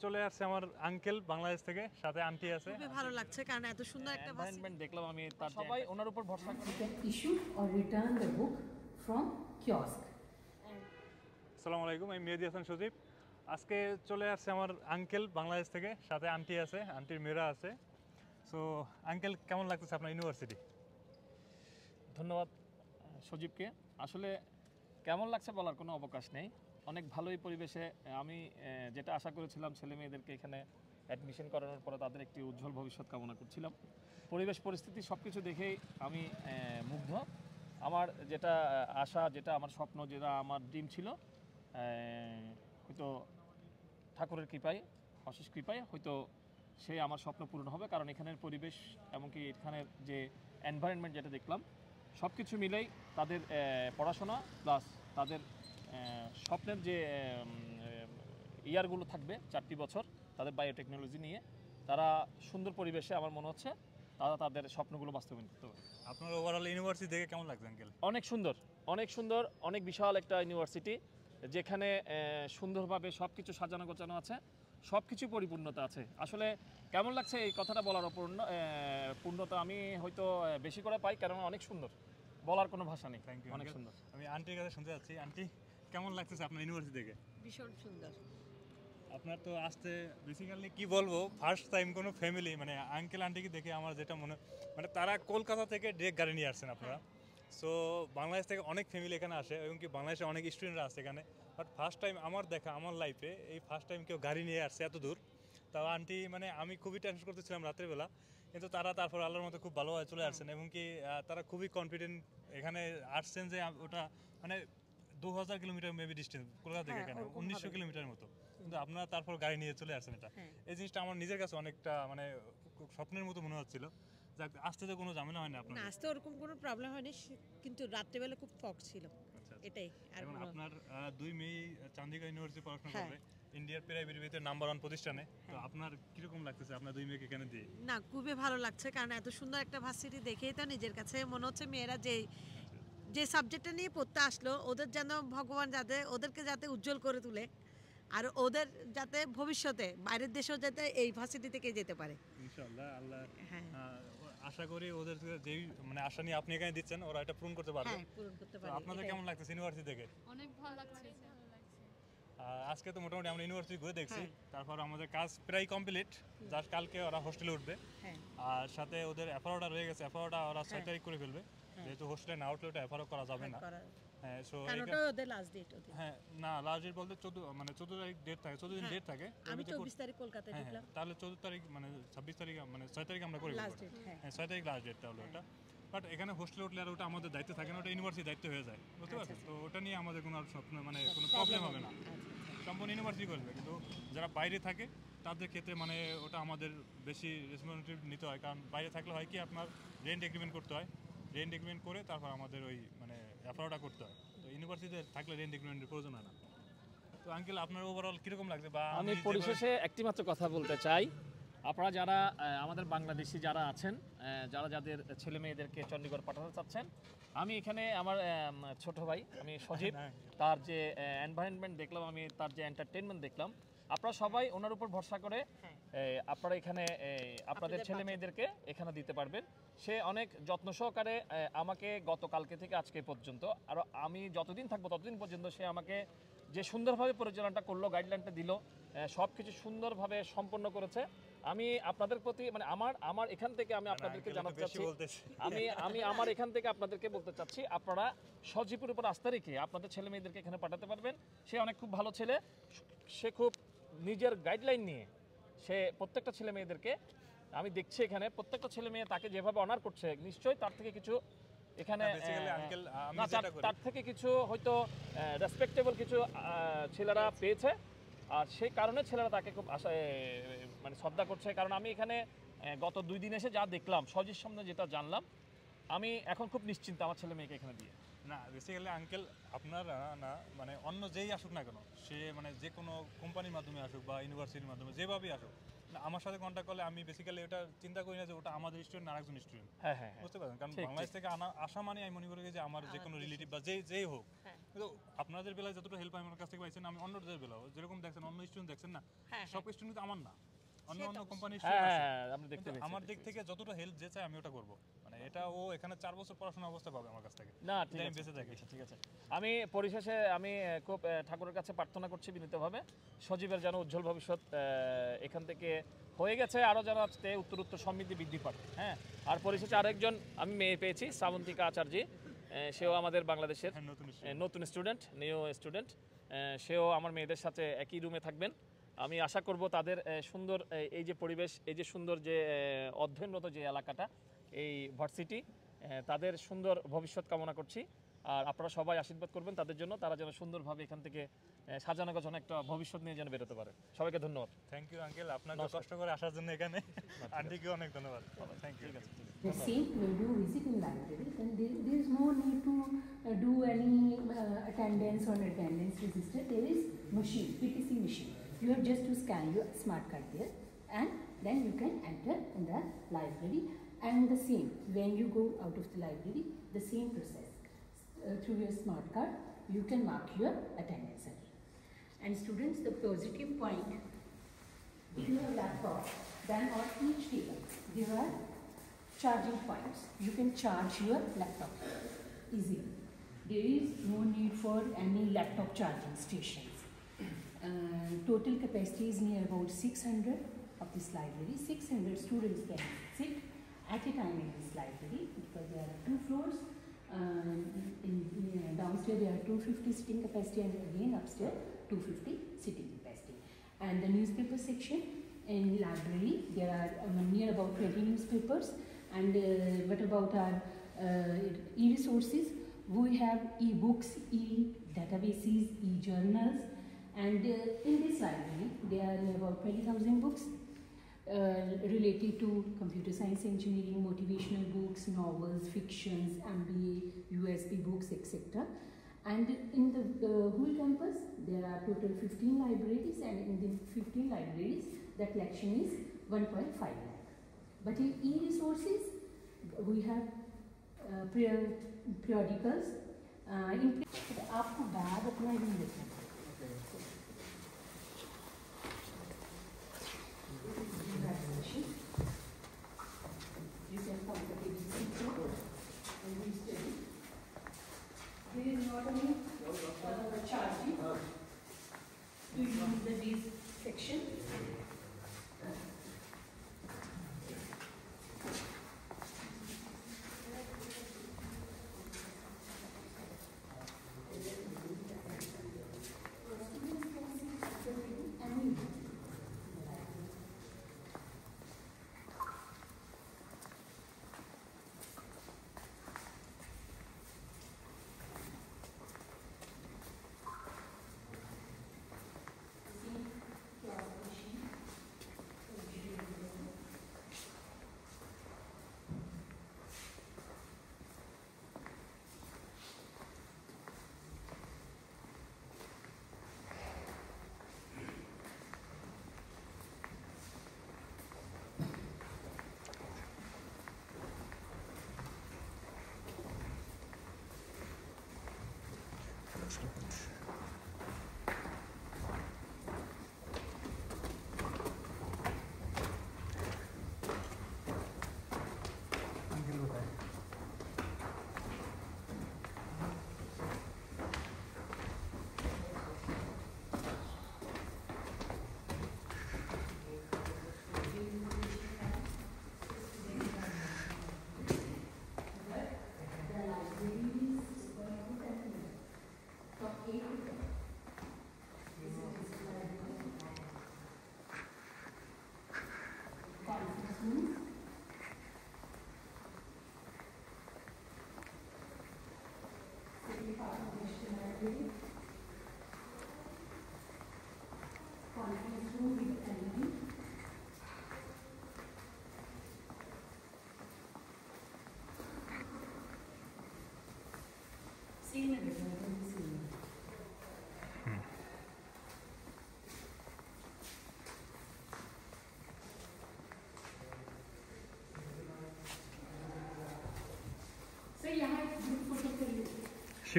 চলে আসছে আমার আঙ্কেল বাংলাদেশ থেকে, সাথে আন্টি আছে। খুবই ভালো লাগছে কারণ এত সুন্দর একটা এনভায়রনমেন্ট দেখলাম আমি, তার সবাই ওনার উপর ভরসা করে। You can issue or return the book from kiosk. আসসালামু আলাইকুম, আমি মেহেদি হাসান সজীব। আজকে চলে আসছে আমার আঙ্কেল বাংলাদেশ থেকে, সাথে আন্টি আছে, আন্টির মেয়েরা আছে। সো আঙ্কেল, কেমন লাগতেছে আপনার ইউনিভার্সিটি? ধন্যবাদ সজীবকে। আসলে কেমন লাগছে বলার কোনো অবকাশ নেই। অনেক ভালোই পরিবেশে আমি যেটা আশা করেছিলাম ছেলে মেয়েদেরকে এখানে অ্যাডমিশন করানোর পরে তাদের একটি উজ্জ্বল ভবিষ্যৎ কামনা করছিলাম। পরিবেশ পরিস্থিতি সব কিছু দেখেই আমি মুগ্ধ। আমার যেটা আশা, যেটা আমার স্বপ্ন, যেটা আমার ড্রিম ছিল, হয়তো ঠাকুরের কৃপায়, অশেষ কৃপায় হয়তো সেই আমার স্বপ্ন পূরণ হবে। কারণ এখানের পরিবেশ এমনকি এখানের যে এনভায়রনমেন্ট যেটা দেখলাম, সব কিছু মিলেই তাদের পড়াশোনা প্লাস তাদের স্বপ্নের যে ইয়ারগুলো থাকবে 4টি বছর তাদের বায়োটেকনোলজি নিয়ে, তারা সুন্দর পরিবেশে আমার মনে হচ্ছে তারা তাদের স্বপ্নগুলো বাস্তবায়ন করতে পারে। আপনার ওভারঅল ইউনিভার্সিটি দেখে কেমন লাগছে আঙ্কেল? অনেক সুন্দর, অনেক সুন্দর, অনেক বিশাল একটা ইউনিভার্সিটি, যেখানে সুন্দরভাবে সব কিছু সাজানো গোছানো আছে, সব কিছু পরিপূর্ণতা আছে। আসলে কেমন লাগছে এই কথাটা বলার পূর্ণতা আমি হয়তো বেশি করে পাই, কারণ অনেক সুন্দর, বলার কোনো ভাষা নেই। থ্যাংক ইউ, অনেক সুন্দর। আমি আন্টির কাছে শুনতে যাচ্ছি। আন্টি, কেমন লাগতেছে আপনার ইউনিভার্সিটি দেখে? ভীষণ সুন্দর। আপনার তো আসতে বেসিক্যালি কি বলবো, ফার্স্ট টাইম কোনো ফ্যামিলি মানে আঙ্কেল আন্টিকে দেখে আমার যেটা মানে তারা কলকাতা থেকে ডিরেক্ট গাড়ি নিয়ে আসছেন আপনারা। সো বাংলাদেশ থেকে অনেক ফ্যামিলি এখানে আসে এবং কি বাংলাদেশে অনেক স্টুডেন্টরা আসছে এখানে, বাট ফার্স্ট টাইম আমার দেখা আমার লাইফে এই ফার্স্ট টাইম কেউ গাড়ি নিয়ে আসছে এত দূর। তাও আন্টি মানে আমি খুবই টেনশন করতেছিলাম রাত্রেবেলা, কিন্তু তারা তারপর আল্লাহর মতো খুব ভালোভাবে চলে আসছেন এবং কি তারা খুবই কনফিডেন্ট এখানে আসছেন যে ওটা মানে 2000 কিলোমিটার মেবি ডিস্টেন্স কলকাতা থেকে এখানে 1900 কিলোমিটারের মতো, কিন্তু আপনারা তারপর গাড়ি নিয়ে চলে আসছেন। এটা এই জিনিসটা আমার নিজের কাছে অনেকটা মানে স্বপ্নের মতো মনে হচ্ছিল। যাক, আসতে তো কোনো ঝামেলা হয় না আপনার? না, আসতে ওরকম কোনো প্রবলেম হয়নি, কিন্তু রাত্রেবেলা খুব ফগ ছিল, এটাই। আর এবং আপনার দুই মেয়ে চান্দিকা ইউনিভার্সিটি পড়াশোনা করবে, ইন্ডিয়ার প্রাইভেট ভিতরে নাম্বার 1 প্রতিষ্ঠানে। তো আপনার কিরকম লাগতেছে আপনার দুই মেয়েকে এখানে দিয়ে? না, খুবই ভালো লাগছে কারণ এত সুন্দর একটা ভার্সিটি দেখেই তো নিজের কাছে মনে হচ্ছে মেয়েরা যে সাবজেক্টটা নিয়ে পড়তে আসলো, ওদের যেন ভগবান ওদেরকে যাতে উজ্জ্বল করে তুলে, আর ওদের যাতে ভবিষ্যতে বাইরের দেশেও যাতে এই ভার্সিটি থেকে যেতে পারে ইনশাআল্লাহ। আল্লাহ আশা করি ওদের যেই মানে আশা নিয়ে আপনি এখানে দিচ্ছেন ওরা এটা পূরণ করতে পারবে। পূরণ করতে তো পারে। আপনাদের কেমন লাগতেছে ইউনিভার্সিটি থেকে? অনেক ভালো লাগছে। আজকে তো মোটামুটি আমরা ইউনিভার্সিটি ঘুরে দেখছি, তারপর আমাদের কাজ প্রায় কমপ্লিট, জাস্ট কালকে ওরা হোস্টেলে উঠবে। আর সাথে ওদের এফআরওটা রয়ে গেছে, এফআরওটা ওরা 6 তারিখ করে ফেলবে, যেহেতু হোস্টেলে না উঠলে ওটা এফআরও করা যাবে না। হ্যাঁ, সো ওদের লাস্ট ডেট। হ্যাঁ, না লাস্ট ডেট বলতে 14 তারিখ ডেট থাকে, 14 দিন ডেট থাকে। আমি 24 তারিখ কলকাতায় ঢুকলাম, তাহলে 14 তারিখ মানে 26 তারিখ মানে 6 তারিখ আমরা করে ফেলবো। হ্যাঁ, 6 তারিখ লাস্ট ডেটটা হলো ওটা। বাট এখানে হোস্টেলে উঠলে আর ওটা আমাদের দায়িত্ব থাকে না, ওটা ইউনিভার্সিটির দায়িত্ব হয়ে যায়, বুঝতে পারছেন? তো ওটা নিয়ে আমাদের কোনো স্বপ্ন মানে কোনো প্রবলেম হবে না, সম্পূর্ণ ইউনিভার্সিটি করবে। কিন্তু যারা বাইরে থাকে তাদের ক্ষেত্রে মানে ওটা আমাদের বেশি রেসপন্সিবিলিটি নিতে হয়, কারণ বাইরে থাকলে হয় কি আপনার রেন্ট এগ্রিমেন্ট করতে হয়, রেন্ট এগ্রিমেন্ট করে তারপর আমাদের ওই মানে এফআরওটা করতে হয়। তো ইউনিভার্সিটিতে থাকলে রেন্ট এগ্রিমেন্টের প্রয়োজন হয় না। তো আঙ্কেল, আপনার ওভারঅল কীরকম লাগছে? বা আমি পরিশেষে একটি মাত্র কথা বলতে চাই, আপনারা যারা আমাদের বাংলাদেশি যারা আছেন, যাদের ছেলে মেয়েদেরকে চণ্ডীগড় পাঠাতে চাচ্ছেন, আমি এখানে আমার ছোট ভাই আমি সজীব, তার যে এনভায়রনমেন্ট দেখলাম আমি, তার যে এন্টারটেনমেন্ট দেখলাম, আপনারা সবাই ওনার উপর ভরসা করে আপনারা এখানে আপনাদের ছেলে মেয়েদেরকে এখানে দিতে পারবেন। সে অনেক যত্ন সহকারে আমাকে গতকালকে থেকে আজকে পর্যন্ত, আর আমি যতদিন থাকবো ততদিন পর্যন্ত সে আমাকে যে সুন্দরভাবে পরিচালনাটা করলো, গাইডলাইনটা দিল, সব কিছু সুন্দরভাবে সম্পন্ন করেছে। আমি আপনাদের প্রতি মানে আমার এখান থেকে আমি আপনাদেরকে জানাতে চাচ্ছি, আমি আমার এখান থেকে আপনাদেরকে বলতে চাচ্ছি, আপনারা সজীবের উপর আস্থা রেখে আপনাদের ছেলে মেয়েদেরকে এখানে পাঠাতে পারবেন। সে অনেক খুব ভালো ছেলে, সে খুব নিজের গাইডলাইন নিয়ে সে প্রত্যেকটা ছেলে মেয়েদেরকে, আমি দেখছি এখানে প্রত্যেকটা ছেলে মেয়ে তাকে যেভাবে অনার করছে, নিশ্চয়ই তার থেকে কিছু এখানে তার থেকে কিছু হয়তো রেসপেক্টেবল কিছু ছেলেরা পেয়েছে, আর সেই কারণে ছেলেরা তাকে খুব মানে শ্রদ্ধা করছে। কারণ আমি এখানে গত 2 দিন এসে যা দেখলাম, সজীর সামনে যেটা জানলাম, আমি এখন খুব নিশ্চিন্ত আমার ছেলে মেয়েকে এখানে দিয়ে। না বেসিক্যালি আঙ্কেল আপনার না মানে অন্য যেই আসুক না কেন সে মানে যে কোনো কোম্পানির মাধ্যমে আসুক বা ইউনিভার্সিটির মাধ্যমে যেভাবেই আসুক না, আমার সাথে কন্ট্যাক্ট করলে আমি বেসিক্যালি এটা চিন্তা করি না যে ওটা আমাদের স্টুডেন্ট আরেকজন স্টুডেন্ট। হ্যাঁ হ্যাঁ হ্যাঁ। বুঝতে পারেন কারণ ঠিক, বাংলাদেশ থেকে আসা মানে আমি মনে করি যে আমার যে কোনো রিলেটিভ বা যেই হোক। হ্যাঁ। কিন্তু আপনাদের বেলায় যতটা হেল্প আমার কাছ থেকে পাইছেন আমি অন্যদের বেলাও যেরকম দেখছেন অন্য স্টুডেন্ট দেখছেন না হ্যাঁ, সব স্টুডেন্ট কিন্তু আমার না, অন্য অন্য কোম্পানির হ্যাঁ স্টুডেন্ট হ্যাঁ, আপনি দেখতে পেয়েছেন। আমার দিক থেকে যতটা হেল্প যে চাই আমি ওটা করব। মানে এটা ও এখানে 4 বছর পড়াশোনা অবস্থা পাবে আমার কাছ থেকে। না ঠিক আমি আছে, বেঁচে থাকি। ঠিক আছে। আমি পরিশেষে আমি খুব ঠাকুরের কাছে প্রার্থনা করছি বিনীতভাবে সজীবের যেন উজ্জ্বল ভবিষ্যৎ এখান থেকে হয়ে গেছে, আরও যেন আজকে উত্তর সমৃদ্ধি বৃদ্ধি পায়। হ্যাঁ, আর পরিশেষে আরেকজন আমি মেয়ে পেয়েছি শ্রাবন্তিকা আচার্যী, সেও আমাদের বাংলাদেশের হ্যাঁ, নতুন নতুন স্টুডেন্ট, নিউ স্টুডেন্ট। সেও আমার মেয়েদের সাথে একই রুমে থাকবেন। আমি আশা করব তাদের সুন্দর এই যে পরিবেশ, এই যে সুন্দর যে অধ্যয়নরত যে এলাকাটা, এই ভার্সিটি, তাদের সুন্দর ভবিষ্যৎ কামনা করছি। আর আপনারা সবাই আশীর্বাদ করবেন তাদের জন্য, তারা যেন সুন্দরভাবে এখান থেকে সাজানো গোছানো একটা ভবিষ্যৎ নিয়ে যেন বেরোতে পারে। সবাইকে ধন্যবাদ। থ্যাংক ইউ আঙ্কেল আপনাকে কষ্ট করে আসার জন্য এখানে, আন্টিকে অনেক ধন্যবাদ। Thank you. The same when you visit in library, then there is no need to do any attendance or attendance register. There is machine, PTC machine. You have just to scan your smart card there, and then you can enter in the library. And the same when you go out of the library, the same process through your smart card, you can mark your attendance. And students, the positive point, if you have laptop, then on each table there are charging points. You can charge your laptop easily. There is no need for any laptop charging stations. Total capacity is near about 600 of this library. 600 students can sit at a time in this library because there are 2 floors. Downstairs there are 250 sitting capacity, and again upstairs 250 sitting capacity. And the newspaper section in library, there are near about 20 newspapers. And what about our e-resources? We have e-books, e-databases, e-journals, and in this library there are about 20,000 books related to computer science, engineering, motivational books, novels, fictions, MBA, USB books, etc. And in the whole campus there are total 15 libraries, and in the 15 libraries the collection is 1.5 lakh. But in e-resources, we have periodicals. आपको bag अपना ही लेना है। You can comfortably sit down and we study. There is not only charging to use the this section.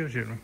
Sure.